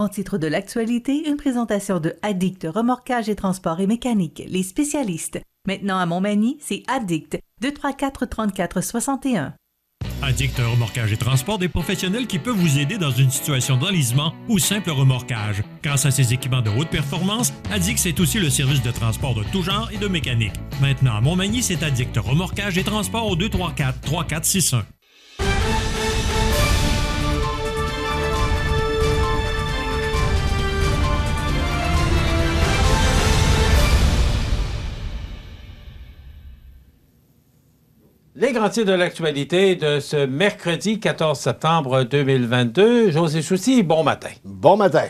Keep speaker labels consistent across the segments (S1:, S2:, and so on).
S1: En titre de l'actualité, une présentation de Addict Remorquage et Transport et Mécanique, les spécialistes. Maintenant à Montmagny, c'est Addict, 234-34-61.
S2: Addict Remorquage et Transport, des professionnels qui peuvent vous aider dans une situation d'enlisement ou simple remorquage. Grâce à ses équipements de haute performance, Addict, c'est aussi le service de transport de tout genre et de mécanique. Maintenant à Montmagny, c'est Addict Remorquage et Transport au 234-3461.
S3: Les grands titres de l'actualité de ce mercredi 14 septembre 2022. José Soucy, bon matin.
S4: Bon matin.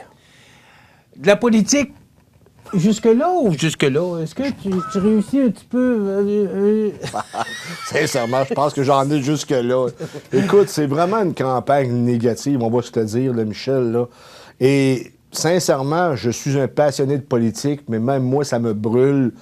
S3: De la politique, jusque-là ou jusque-là? Est-ce que tu réussis un petit peu?
S4: Sincèrement, je pense que j'en ai jusque-là. Écoute, c'est vraiment une campagne négative, on va se le dire, là, Michel. Là. Et sincèrement, je suis un passionné de politique, mais même moi, ça me brûle.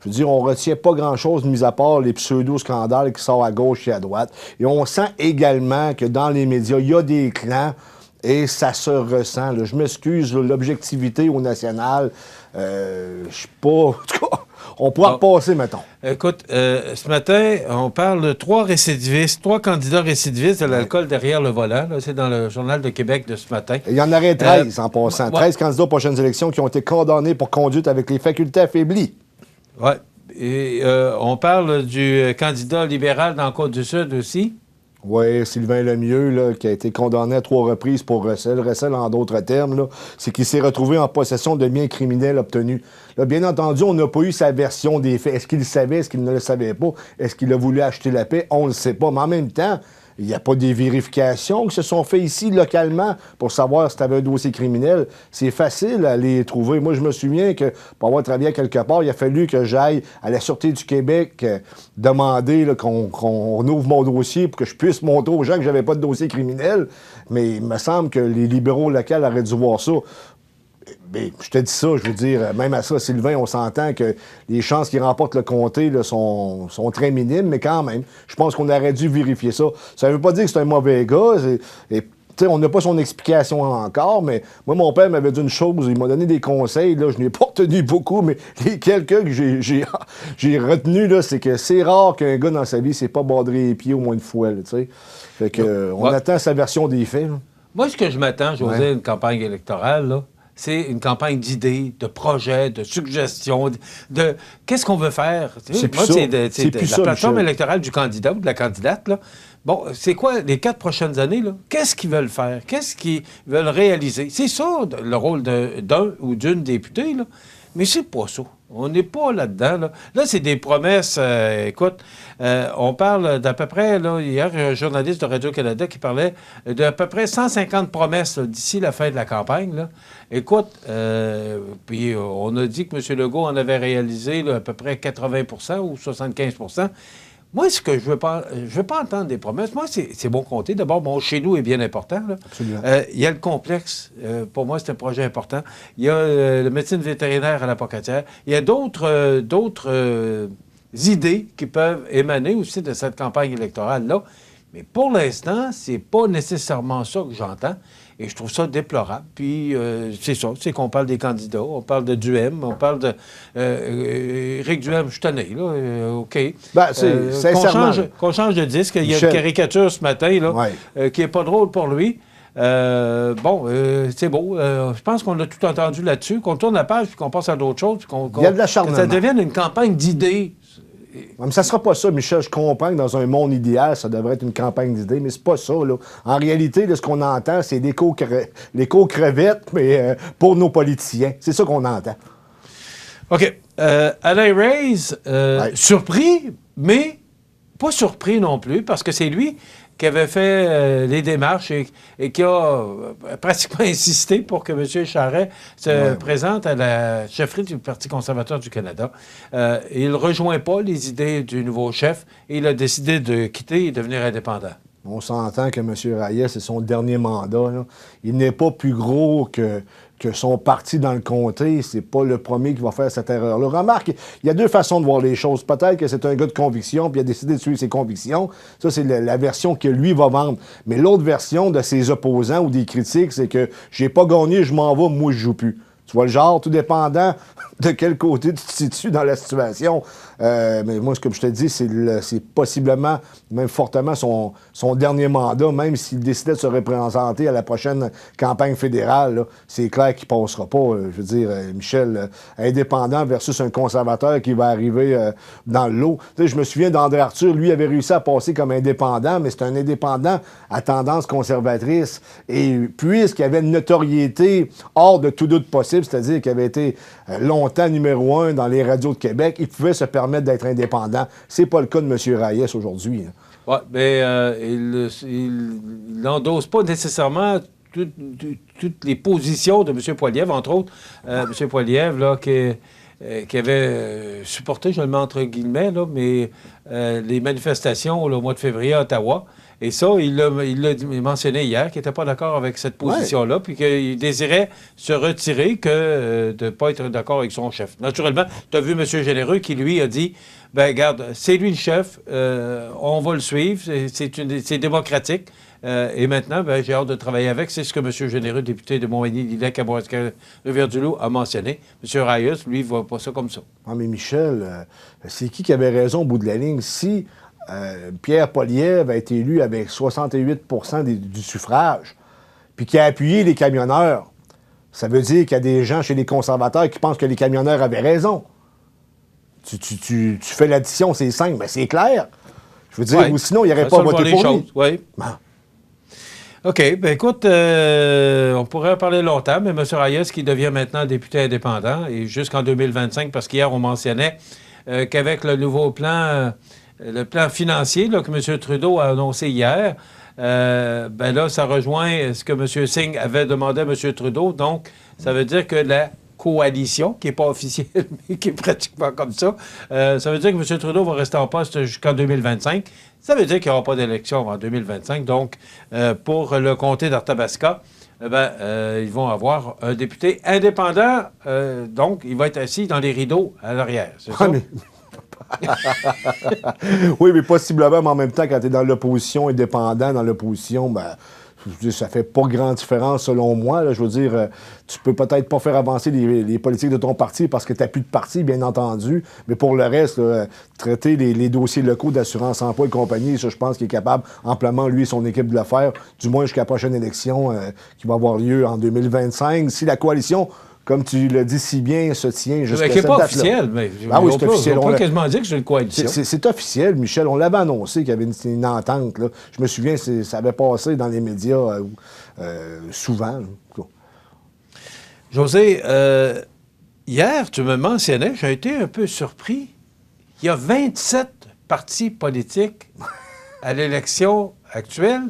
S4: Je veux dire, on ne retient pas grand-chose, mis à part les pseudo-scandales qui sortent à gauche et à droite. Et on sent également que dans les médias, il y a des clans et ça se ressent. Là. Je m'excuse, là, l'objectivité au national, je suis pas... En tout cas, on pourra repasser, mettons.
S3: Écoute, ce matin, on parle de trois candidats récidivistes de l'alcool derrière le volant. Là, c'est dans le Journal de Québec de ce matin.
S4: Il y en aurait 13 en passant. 13 candidats aux prochaines élections qui ont été condamnés pour conduite avec les facultés affaiblies.
S3: Oui. Et on parle du candidat libéral dans la Côte-du-Sud aussi.
S4: Oui, Sylvain Lemieux, là, qui a été condamné à 3 reprises pour recel. Recel, en d'autres termes, là, c'est qu'il s'est retrouvé en possession de biens criminels obtenus. Là, bien entendu, on n'a pas eu sa version des faits. Est-ce qu'il le savait? Est-ce qu'il ne le savait pas? Est-ce qu'il a voulu acheter la paix? On ne le sait pas. Mais en même temps, il n'y a pas des vérifications qui se sont faites ici, localement, pour savoir si tu avais un dossier criminel. C'est facile à les trouver. Moi, je me souviens que pour avoir travaillé quelque part, il a fallu que j'aille à la Sûreté du Québec demander là, qu'on ouvre mon dossier pour que je puisse montrer aux gens que j'avais pas de dossier criminel. Mais il me semble que les libéraux locaux auraient dû voir ça. Bien, je te dis ça, je veux dire, même à ça, Sylvain, on s'entend que les chances qu'il remporte le comté là, sont très minimes, mais quand même, je pense qu'on aurait dû vérifier ça. Ça ne veut pas dire que c'est un mauvais gars, on n'a pas son explication encore, mais moi, mon père m'avait dit une chose, il m'a donné des conseils, là, je n'ai pas retenu beaucoup, mais les quelques que j'ai retenus, là, c'est que c'est rare qu'un gars dans sa vie ne s'est pas badré les pieds au moins une fois, tu sais. Fait que, on attend sa version des faits. Là.
S3: Moi, ce que je m'attends, José, une campagne électorale, là, c'est une campagne d'idées, de projets, de suggestions, de qu'est-ce qu'on veut faire.
S4: C'est
S3: moi, c'est la plateforme
S4: Michel.
S3: Électorale du candidat ou de la candidate. Là. Bon, c'est quoi les 4 prochaines années? Là? Qu'est-ce qu'ils veulent faire? Qu'est-ce qu'ils veulent réaliser? C'est ça, le rôle d'un ou d'une députée, là. Mais c'est pas ça. On n'est pas là-dedans. Là, c'est des promesses. Écoute, on parle d'à peu près, là, hier, un journaliste de Radio-Canada qui parlait d'à peu près 150 promesses là, d'ici la fin de la campagne. Là. Écoute, puis on a dit que M. Legault en avait réalisé là, à peu près 80 ou 75 %. Moi, ce que je veux pas entendre des promesses. Moi, c'est bon compter. D'abord, chez nous est bien important. Là.
S4: Absolument.
S3: Il y a le complexe. Pour moi, c'est un projet important. Il y a la médecine vétérinaire à la Pocatière. Il y a d'autres idées qui peuvent émaner aussi de cette campagne électorale-là. Mais pour l'instant, c'est pas nécessairement ça que j'entends. Et je trouve ça déplorable. Puis, c'est ça, c'est qu'on parle des candidats, on parle de Duhem, on parle de... Éric Duhem, je suis tanné, là, OK.
S4: Ben, sincèrement...
S3: Qu'on change de disque. Il y a
S4: Michel.
S3: une caricature ce matin, là, qui n'est pas drôle pour lui. C'est beau. Je pense qu'on a tout entendu là-dessus, qu'on tourne la page, puis qu'on passe à d'autres choses, puis
S4: Il y a de l'acharnement.
S3: que ça devienne une campagne d'idées.
S4: Mais ça sera pas ça, Michel. Je comprends que dans un monde idéal, ça devrait être une campagne d'idées, mais c'est pas ça, là. En réalité, là, ce qu'on entend, c'est l'éco-crevette, mais pour nos politiciens. C'est ça qu'on entend.
S3: OK. Alain Reyes, surpris, mais pas surpris non plus, parce que c'est lui qui avait fait les démarches et qui a pratiquement insisté pour que M. Charest se présente à la chefferie du Parti conservateur du Canada. Il ne rejoint pas les idées du nouveau chef et il a décidé de quitter et de devenir indépendant.
S4: On s'entend que M. Reyes, c'est son dernier mandat. Là. Il n'est pas plus gros que son parti dans le comté. C'est pas le premier qui va faire cette erreur-là. Remarque, il y a deux façons de voir les choses. Peut-être que c'est un gars de conviction, puis il a décidé de suivre ses convictions. Ça, c'est la version que lui va vendre. Mais l'autre version de ses opposants ou des critiques, c'est que j'ai pas gagné, je m'en vais, moi, je joue plus. Tu vois le genre, tout dépendant de quel côté tu te situes dans la situation. Mais moi, ce que je te dis, c'est possiblement, même fortement, son dernier mandat, même s'il décidait de se représenter à la prochaine campagne fédérale. Là, c'est clair qu'il ne passera pas. Je veux dire, Michel, indépendant versus un conservateur qui va arriver dans le lot. Tu sais, je me souviens d'André Arthur, lui avait réussi à passer comme indépendant, mais c'est un indépendant à tendance conservatrice. Et puisqu'il avait une notoriété hors de tout doute possible, c'est-à-dire qu'il avait été longtemps numéro 1 dans les radios de Québec, il pouvait se permettre d'être indépendant. C'est pas le cas de M. Reyes aujourd'hui.
S3: Oui, mais il n'endosse pas nécessairement toutes les positions de M. Poilievre, entre autres. M. Poilievre, là, qui avait supporté, je le mets entre guillemets, là, mais les manifestations là, au mois de février à Ottawa. Et ça, il l'a mentionné hier, qu'il n'était pas d'accord avec cette position-là, puis qu'il désirait se retirer que de ne pas être d'accord avec son chef. Naturellement, tu as vu M. Généreux qui, lui, a dit, ben regarde, c'est lui le chef, on va le suivre, c'est démocratique. Et maintenant, ben, j'ai hâte de travailler avec. C'est ce que M. Généreux, député de Montmagny, Lila, Kamouraska, Rivière-du-Loup, a mentionné. M. Reyes, lui, ne voit pas ça comme ça.
S4: Ah, mais Michel, c'est qui avait raison au bout de la ligne? Si Pierre Poilievre a été élu avec 68 du suffrage, puis qui a appuyé les camionneurs, ça veut dire qu'il y a des gens chez les conservateurs qui pensent que les camionneurs avaient raison. Tu fais l'addition, c'est simple, mais c'est clair. Je veux dire, ou sinon, il n'y aurait pas voté pour lui.
S3: Oui.
S4: Ah.
S3: OK. Bien, écoute, on pourrait en parler longtemps, mais M. Reyes, qui devient maintenant député indépendant, et jusqu'en 2025, parce qu'hier, on mentionnait qu'avec le nouveau plan, le plan financier là, que M. Trudeau a annoncé hier, ben là, ça rejoint ce que M. Singh avait demandé à M. Trudeau. Donc, ça veut dire que la coalition, qui n'est pas officielle, mais qui est pratiquement comme ça, ça veut dire que M. Trudeau va rester en poste jusqu'en 2025. Ça veut dire qu'il n'y aura pas d'élection en 2025. Donc, pour le comté d'Arthabasca, ils vont avoir un député indépendant. Donc, il va être assis dans les rideaux à l'arrière. C'est ça?
S4: Mais... oui, mais possiblement, mais en même temps, quand tu es dans l'opposition, indépendant dans l'opposition, ça fait pas grande différence selon moi. Là. Je veux dire, tu peux peut-être pas faire avancer les politiques de ton parti parce que tu n'as plus de parti, bien entendu. Mais pour le reste, là, traiter les dossiers locaux d'assurance emploi et compagnie, ça, je pense qu'il est capable amplement, lui et son équipe, de le faire, du moins jusqu'à la prochaine élection qui va avoir lieu en 2025. Si la coalition, comme tu le dis si bien, se tient jusqu'à cette date-là.
S3: C'est pas officiel, mais
S4: oui, c'est officiel.
S3: On peut quasiment dire que c'est une coalition.
S4: C'est officiel, Michel. On l'avait annoncé qu'il y avait une entente. Là. Je me souviens, ça avait passé dans les médias souvent.
S3: José, hier, tu me mentionnais, j'ai été un peu surpris. Il y a 27 partis politiques à l'élection actuelle.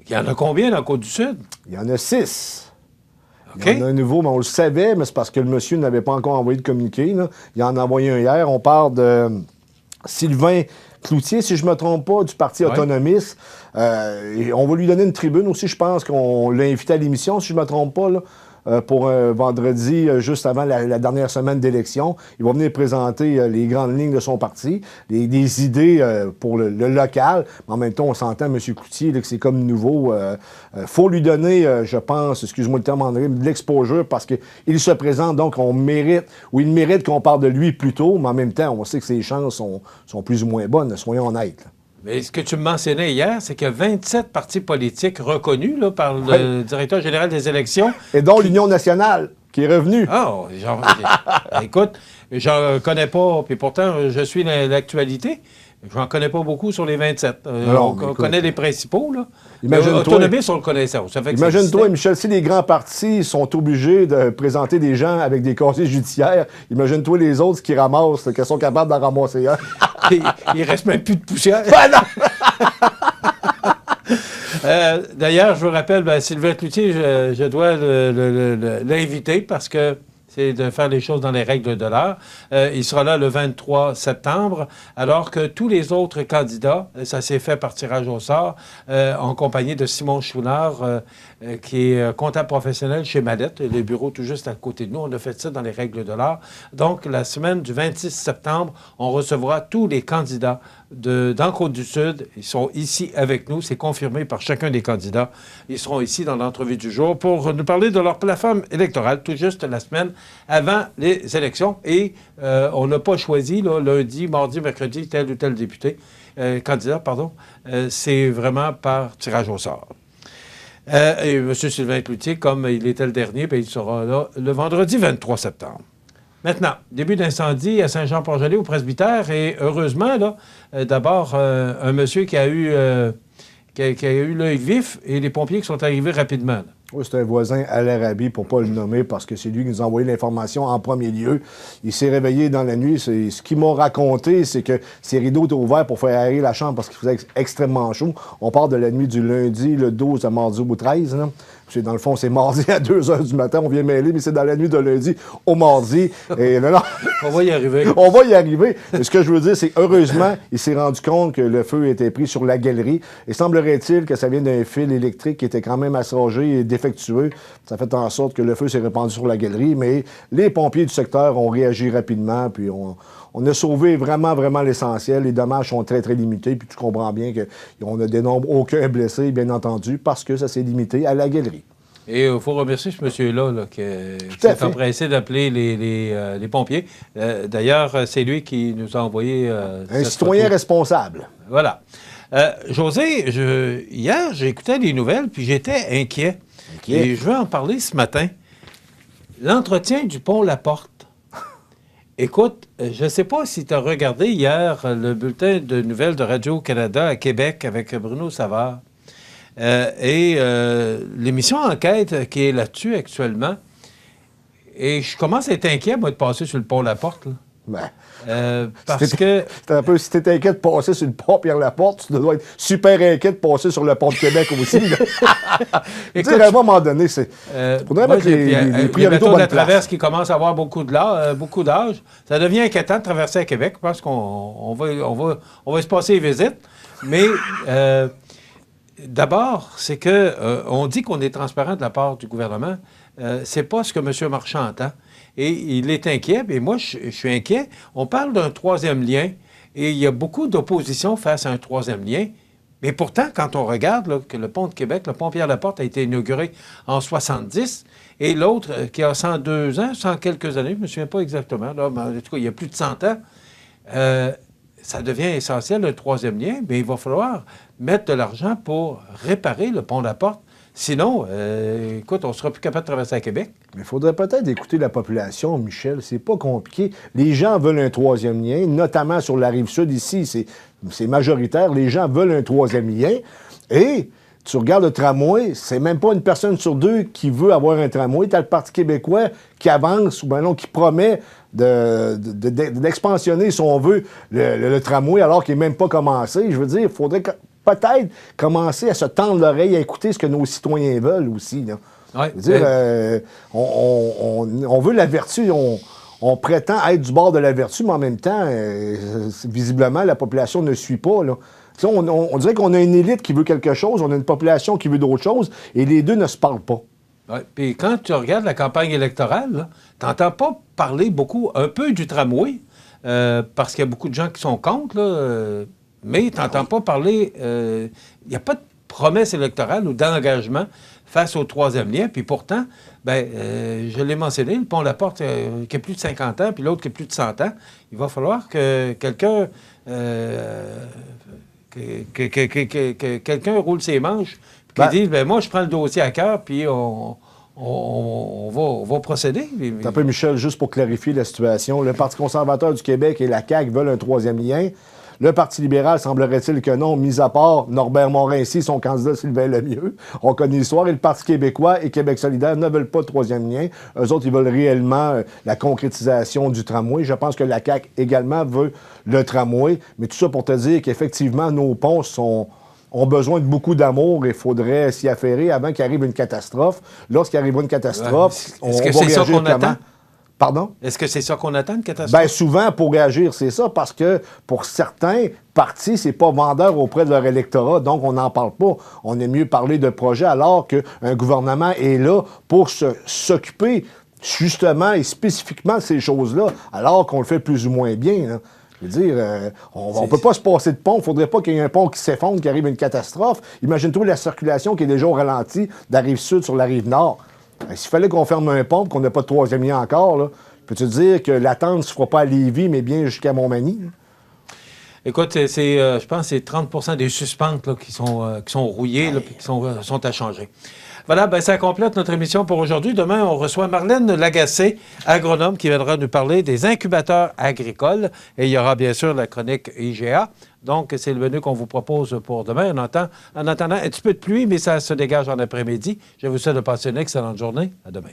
S3: Il y en a combien dans la Côte-du-Sud?
S4: Il y en a 6.
S3: Okay.
S4: Il y en a un nouveau, mais on le savait, mais c'est parce que le monsieur n'avait pas encore envoyé de communiqué. Là. Il en a envoyé un hier. On parle de Sylvain Cloutier, si je ne me trompe pas, du Parti autonomiste. Et on va lui donner une tribune aussi. Je pense qu'on l'a invité à l'émission, si je ne me trompe pas, là, pour vendredi, juste avant la dernière semaine d'élection. Il va venir présenter les grandes lignes de son parti, des idées pour le local. Mais en même temps, on s'entend, M. Cloutier, là, que c'est comme nouveau. Faut lui donner, je pense, excuse-moi le terme, André, de l'exposure parce qu'il se présente, donc on mérite, ou il mérite qu'on parle de lui plus tôt, mais en même temps, on sait que ses chances sont plus ou moins bonnes, soyons honnêtes. Là.
S3: Mais ce que tu me mentionnais hier, c'est qu'il y a 27 partis politiques reconnus là, par le directeur général des élections.
S4: Et dont l'Union nationale, qui est revenue.
S3: Écoute, j'en connais pas, puis pourtant, je suis l'actualité. J'en connais pas beaucoup sur les 27. On connaît les principaux, là. Autonomistes, on le connaissait.
S4: Imagine-toi, Michel, si les grands partis sont obligés de présenter des gens avec des casiers judiciaires, imagine-toi les autres qui ramassent, qui sont capables d'en ramasser un.
S3: Il reste même plus de poussière. D'ailleurs, je vous rappelle, Sylvain Cloutier, je dois l'inviter parce que c'est de faire les choses dans les règles de l'art. Il sera là le 23 septembre, alors que tous les autres candidats, ça s'est fait par tirage au sort, en compagnie de Simon Chouinard, qui est comptable professionnel chez Mallette, le bureau tout juste à côté de nous. On a fait ça dans les règles de l'art. Donc, la semaine du 26 septembre, on recevra tous les candidats dans Côte-du-Sud. Ils sont ici avec nous. C'est confirmé par chacun des candidats. Ils seront ici dans l'entrevue du jour pour nous parler de leur plateforme électorale, tout juste la semaine avant les élections. Et on n'a pas choisi là, lundi, mardi, mercredi, tel ou tel député, candidat, pardon. C'est vraiment par tirage au sort. Et M. Sylvain Cloutier, comme il était le dernier, bien, il sera là le vendredi 23 septembre. Maintenant, début d'incendie à Saint-Jean-Port-Joli au presbytère. Et heureusement, là, d'abord, un monsieur qui a eu l'œil vif et les pompiers qui sont arrivés rapidement. Là.
S4: Oui, c'est un voisin à l'Arabie, pour ne pas le nommer, parce que c'est lui qui nous a envoyé l'information en premier lieu. Il s'est réveillé dans la nuit. Ce qu'ils m'ont raconté, c'est que ses rideaux étaient ouverts pour faire aérer la chambre parce qu'il faisait extrêmement chaud. On part de la nuit du lundi, le 12 à mardi au 13. Là. Dans le fond, c'est mardi à 2 h du matin. On vient mêler, mais c'est dans la nuit de lundi au mardi. Et là,
S3: on va y arriver.
S4: On va y arriver. Mais ce que je veux dire, c'est heureusement, il s'est rendu compte que le feu était pris sur la galerie. Et semblerait-il que ça vient d'un fil électrique qui était quand même assorgé et défectueux. Ça fait en sorte que le feu s'est répandu sur la galerie. Mais les pompiers du secteur ont réagi rapidement. Puis on a sauvé vraiment, vraiment l'essentiel. Les dommages sont très, très limités. Puis tu comprends bien qu'on ne dénombre aucun blessé, bien entendu, parce que ça s'est limité à la galerie.
S3: Et il faut remercier ce monsieur-là qui s'est empressé d'appeler les pompiers. D'ailleurs, c'est lui qui nous a envoyé...
S4: un citoyen responsable.
S3: Voilà. José, hier, j'écoutais les nouvelles, puis j'étais inquiet. Et je veux en parler ce matin. L'entretien du pont Laporte. Écoute, je ne sais pas si tu as regardé hier le bulletin de nouvelles de Radio-Canada à Québec avec Bruno Savard. L'émission Enquête qui est là-dessus actuellement. Et je commence à être inquiet, moi, de passer sur le pont Laporte. Là. Parce que...
S4: Si t'es inquiet de passer sur le pont Pierre-Laporte, tu dois être super inquiet de passer sur le pont de Québec aussi. Écoute, à un moment donné, c'est... faudrait mettre les priorités
S3: de la traverse qui commence à avoir beaucoup d'âge. Ça devient inquiétant de traverser à Québec. Je pense qu'on va se passer les visites. Mais... D'abord, c'est que on dit qu'on est transparent de la part du gouvernement. C'est pas ce que M. Marchand entend. Et il est inquiet, et moi, je suis inquiet. On parle d'un troisième lien, et il y a beaucoup d'opposition face à un troisième lien. Mais pourtant, quand on regarde là, que le pont de Québec, le pont Pierre-Laporte a été inauguré en 70, et l'autre qui a 102 ans, 100 quelques années, je ne me souviens pas exactement, là, mais en tout cas, il y a plus de 100 ans, ça devient essentiel, le troisième lien, mais il va falloir mettre de l'argent pour réparer le pont Laporte. Sinon, écoute, on ne sera plus capable de traverser à Québec.
S4: Mais il faudrait peut-être écouter la population, Michel. C'est pas compliqué. Les gens veulent un troisième lien, notamment sur la Rive-Sud. Ici, c'est majoritaire. Les gens veulent un troisième lien. Et tu regardes le tramway, c'est même pas une personne sur deux qui veut avoir un tramway. Tu as le Parti québécois qui avance, ou bien non, qui promet d'expansionner, si on veut, le tramway, alors qu'il n'est même pas commencé. Je veux dire, il faudrait peut-être commencer à se tendre l'oreille, à écouter ce que nos citoyens veulent aussi. Là.
S3: Ouais,
S4: je veux dire, on veut la vertu, on prétend être du bord de la vertu, mais en même temps, visiblement, la population ne suit pas. Là. On dirait qu'on a une élite qui veut quelque chose, on a une population qui veut d'autres choses, et les deux ne se parlent pas.
S3: Ouais, puis quand tu regardes la campagne électorale, tu n'entends pas parler beaucoup, un peu du tramway, parce qu'il y a beaucoup de gens qui sont contre, là, mais tu n'entends pas parler... Il n'y a pas de promesse électorale ou d'engagement face au troisième lien. Puis pourtant, je l'ai mentionné, le pont Laporte qui a plus de 50 ans, puis l'autre qui a plus de 100 ans, il va falloir que quelqu'un... quelqu'un roule ses manches, puis qu'il dise, moi, je prends le dossier à cœur, puis on va procéder.
S4: Un peu, Michel, juste pour clarifier la situation. Le Parti conservateur du Québec et la CAQ veulent un troisième lien. Le Parti libéral, semblerait-il que non, mis à part Norbert Morin-Cy, son candidat Sylvain Lemieux. On connaît l'histoire. Et le Parti québécois et Québec solidaire ne veulent pas de troisième lien. Eux autres, ils veulent réellement la concrétisation du tramway. Je pense que la CAQ également veut le tramway. Mais tout ça pour te dire qu'effectivement, nos ponts ont besoin de beaucoup d'amour et il faudrait s'y affairer avant qu'il arrive une catastrophe. Lorsqu'il arrivera une catastrophe, on va réagir comment? Pardon?
S3: Est-ce que c'est ça qu'on attend, une catastrophe?
S4: Bien, souvent, pour réagir, c'est ça, parce que pour certains partis, c'est pas vendeur auprès de leur électorat, donc on n'en parle pas. On aime mieux parler de projet alors qu'un gouvernement est là pour s'occuper justement et spécifiquement de ces choses-là, alors qu'on le fait plus ou moins bien, là. Je veux dire, on ne peut pas se passer de pont. Il ne faudrait pas qu'il y ait un pont qui s'effondre, qu'il arrive une catastrophe. Imagine-toi la circulation qui est déjà au ralenti de la rive sud sur la rive nord. S'il fallait qu'on ferme un pont et qu'on n'ait pas de troisième lien encore, là, peux-tu dire que l'attente ne se fera pas à Lévis, mais bien jusqu'à Montmagny? Là?
S3: Écoute, je pense que c'est 30 des suspentes là, qui sont rouillées et qui sont à changer. Voilà, ben ça complète notre émission pour aujourd'hui. Demain, on reçoit Marlène Lagacé, agronome, qui viendra nous parler des incubateurs agricoles. Et il y aura bien sûr la chronique IGA. Donc, c'est le menu qu'on vous propose pour demain. En attendant, un petit peu de pluie, mais ça se dégage en après-midi. Je vous souhaite de passer une excellente journée. À demain.